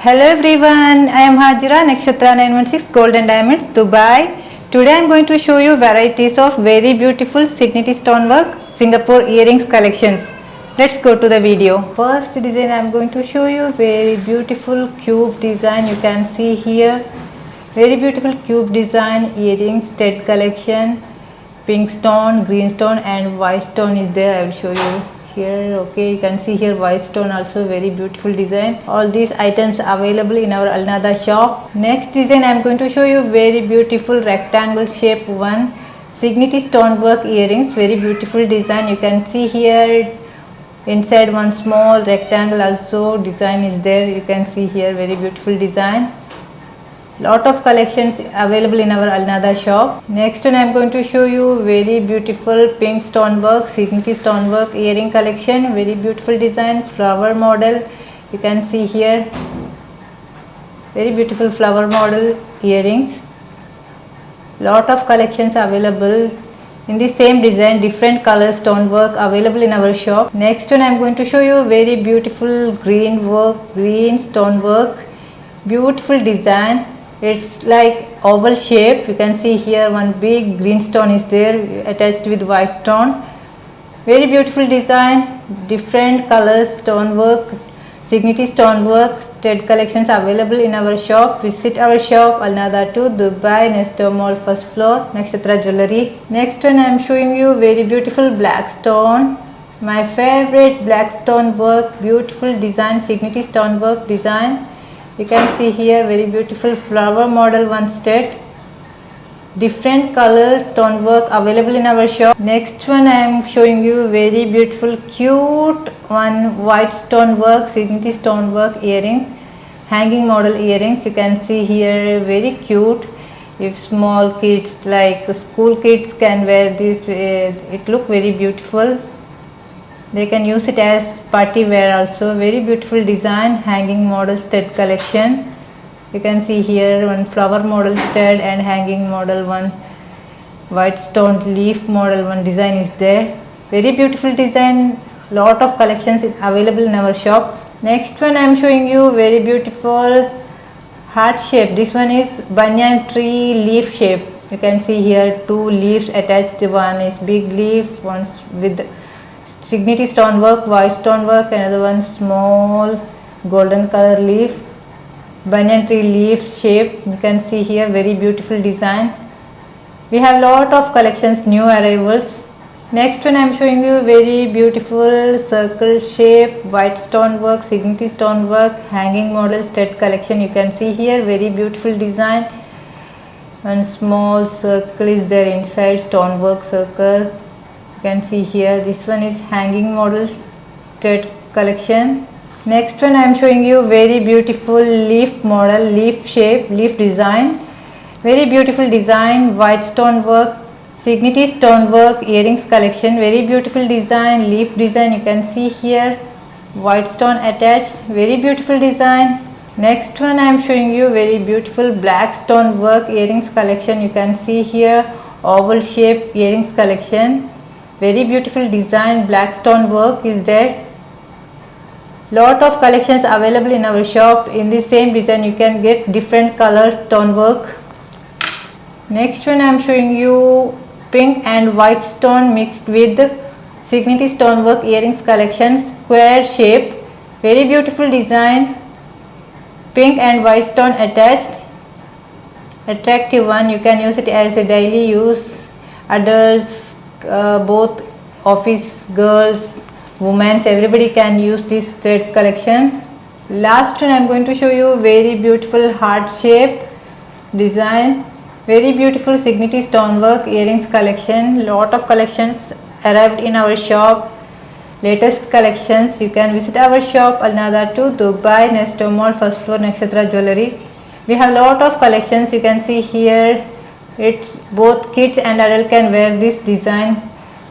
Hello everyone, I am Hajira, Nakshathra 916 Gold and Diamonds, Dubai. Today I am going to show you varieties of very beautiful Signity stonework Singapore earrings collections. Let's go to the video. First design I am going to show you very beautiful cube design. You can see here very beautiful cube design earrings stud collection. Pink stone, green stone and white stone is there. I will show you here. Okay, you can see here white stone, also very beautiful design. All these items available in our Alnada shop. Next design I am going to show you very beautiful rectangle shape one Signity stonework earrings. Very beautiful design. You can see here inside one small rectangle also design is there. You can see here very beautiful design. Lot of collections available in our Alnada shop. Next one I am going to show you very beautiful pink stonework Signity stonework earring collection. Very beautiful design, flower model. You can see here very beautiful flower model earrings. Lot of collections available in the same design, different color stonework available in our shop. Next one I am going to show you very beautiful green work, green stonework, beautiful design. It's like oval shape. You can see here one big green stone is there attached with white stone. Very beautiful design, different colors stonework, Signity stonework stud collections available in our shop. Visit our shop Alnada 2, Dubai, Nesto Mall, first floor, Nakshathra jewelry. Next one I am showing you very beautiful black stone. My favorite black stone work, beautiful design, Signity stonework design. You can see here very beautiful flower model one stud. Different color stonework available in our shop. Next one I am showing you very beautiful cute one white stonework Signity stonework earrings, hanging model earrings. You can see here very cute. If small kids like school kids can wear this, it look very beautiful. They can use it as party wear also. Very beautiful design, hanging model stud collection. You can see here one flower model stud and hanging model one white stone leaf model one design is there. Very beautiful design. Lot of collections available in our shop. Next one I am showing you very beautiful heart shape. This one is banyan tree leaf shape. You can see here two leaves attached. One is big leaf, one with Signity stonework, white stonework, another one small golden color leaf, banyan tree leaf shape. You can see here very beautiful design. We have lot of collections, new arrivals. Next one I am showing you very beautiful circle shape, white stonework, Signity stonework, hanging model stud collection. You can see here very beautiful design. One small circle is there inside, stonework circle. You can see here this one is hanging model stud collection. Next one I am showing you very beautiful leaf model, leaf shape, leaf design. Very beautiful design, white stonework, Signity stonework earrings collection. Very beautiful design, leaf design. You can see here white stone attached. Very beautiful design. Next one I am showing you very beautiful black stonework earrings collection. You can see here oval shape earrings collection. Very beautiful design, black stone work is there. Lot of collections available in our shop. In the same design you can get different color stone work. Next one I am showing you pink and white stone mixed with Signity stonework earrings collection, square shape. Very beautiful design, pink and white stone attached. Attractive one. You can use it as a daily use. Adults, both office girls, women, everybody can use this stud collection. Last one I am going to show you very beautiful heart shape design. Very beautiful Signity stonework earrings collection. Lot of collections arrived in our shop. Latest collections. You can visit our shop Alnada 2, Dubai, Nesto Mall, first floor, Nakshathra jewelry. We have lot of collections. You can see here it's both kids and adult can wear this design.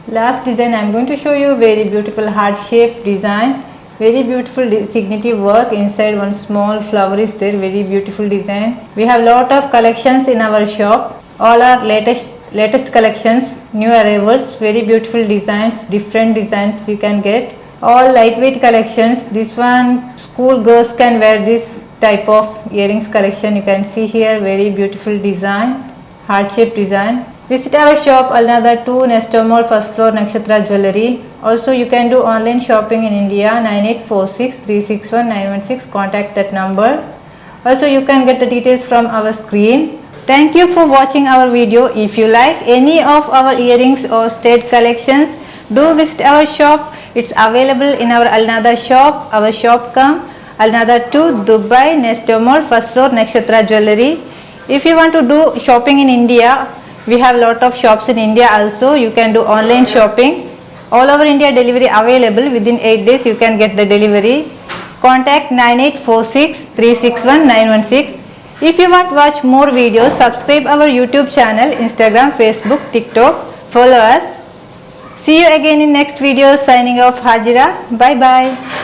Last design I am going to show you very beautiful heart shape design. Very beautiful Signity work. Inside one small flower is there. Very beautiful design. We have lot of collections in our shop. All are latest collections, new arrivals. Very beautiful designs, different designs you can get. All lightweight collections. This one school girls can wear this type of earrings collection. You can see here very beautiful design, heart shaped design. Visit our shop Alnada 2, Nesto Mall, first floor, Nakshathra Jewellery. Also you can do online shopping in India 9846361916. Contact that number. Also you can get the details from our screen. Thank you for watching our video. If you like any of our earrings or state collections, do visit our shop. It's available in our Alnada shop. Our shop come Alnada 2, Dubai, Nesto Mall, first floor, Nakshathra Jewellery. If you want to do shopping in India, we have lot of shops in India also. You can do online shopping. All over India delivery available. Within 8 days you can get the delivery. Contact 9846361916. If you want to watch more videos, subscribe our YouTube channel, Instagram, Facebook, TikTok. Follow us. See you again in next video. Signing off, Hajira. Bye bye.